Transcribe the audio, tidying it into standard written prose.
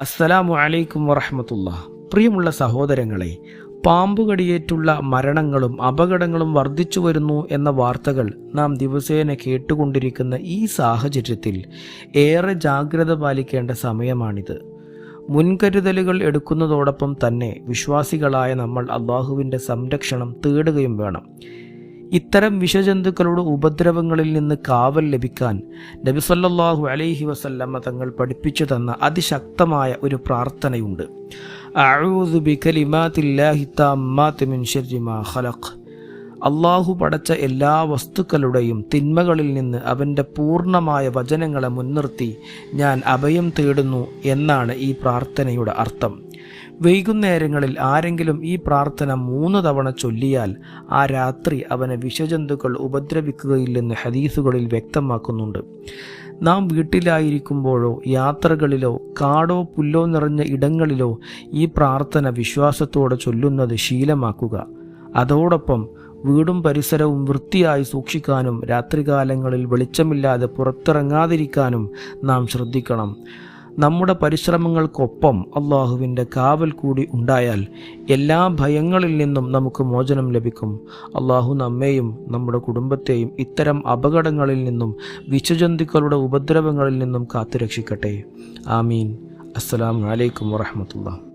അസ്സലാമു അലൈക്കും വറഹ്മത്തുള്ളാഹി. പ്രിയമുള്ള സഹോദരങ്ങളെ, പാമ്പുകടിയേറ്റുള്ള മരണങ്ങളും അപകടങ്ങളും വർദ്ധിച്ചു വരുന്നു എന്ന വാർത്തകൾ നാം ദിവസേന കേട്ടുകൊണ്ടിരിക്കുന്ന ഈ സാഹചര്യത്തിൽ ഏറെ ജാഗ്രത പാലിക്കേണ്ട സമയമാണിത്. മുൻകരുതലുകൾ എടുക്കുന്നതോടൊപ്പം തന്നെ വിശ്വാസികളായ നമ്മൾ അള്ളാഹുവിൻ്റെ സംരക്ഷണം തേടുകയും വേണം. ഇത്തരം വിഷജന്തുക്കളുടെ ഉപദ്രവങ്ങളിൽ നിന്ന് കാവൽ ലഭിക്കാൻ നബി സല്ലല്ലാഹു അലൈഹി വസല്ലമ തങ്ങൾ പഠിപ്പിച്ചു തന്ന അതിശക്തമായ ഒരു പ്രാർത്ഥനയുണ്ട്. അഊദു ബികലിമാത്തില്ലാഹി തമ്മാത്തി മിൻ ശർരി മാ ഖലഖ്. അള്ളാഹു പടച്ച എല്ലാ വസ്തുക്കളുടെയും തിന്മകളിൽ നിന്ന് അവൻ്റെ പൂർണ്ണമായ വചനങ്ങളെ മുൻനിർത്തി ഞാൻ അഭയം തേടുന്നു എന്നാണ് ഈ പ്രാർത്ഥനയുടെ അർത്ഥം. വൈകുന്നേരങ്ങളിൽ ആരെങ്കിലും ഈ പ്രാർത്ഥന 3 തവണ ചൊല്ലിയാൽ ആ രാത്രി അവനെ വിഷജന്തുക്കൾ ഉപദ്രവിക്കുകയില്ലെന്ന് ഹദീസുകളിൽ വ്യക്തമാക്കുന്നുണ്ട്. നാം വീട്ടിലായിരിക്കുമ്പോഴോ യാത്രകളിലോ കാടോ പുല്ലോ നിറഞ്ഞ ഇടങ്ങളിലോ ഈ പ്രാർത്ഥന വിശ്വാസത്തോടെ ചൊല്ലുന്നത് ശീലമാക്കുക. അതോടൊപ്പം വീടും പരിസരവും വൃത്തിയായി സൂക്ഷിക്കാനും രാത്രികാലങ്ങളിൽ വെളിച്ചമില്ലാതെ പുറത്തിറങ്ങാതിരിക്കാനും നാം ശ്രദ്ധിക്കണം. നമ്മുടെ പരിശ്രമങ്ങൾക്കൊപ്പം അള്ളാഹുവിൻ്റെ കാവൽ കൂടി ഉണ്ടായാൽ എല്ലാ ഭയങ്ങളിൽ നിന്നും നമുക്ക് മോചനം ലഭിക്കും. അള്ളാഹു നമ്മെയും നമ്മുടെ കുടുംബത്തെയും ഇത്തരം അപകടങ്ങളിൽ നിന്നും വിഷജന്തുക്കളുടെ ഉപദ്രവങ്ങളിൽ നിന്നും കാത്തുരക്ഷിക്കട്ടെ. ആമീൻ. അസ്സലാമു അലൈക്കും വറഹ്മത്തുള്ളാഹി.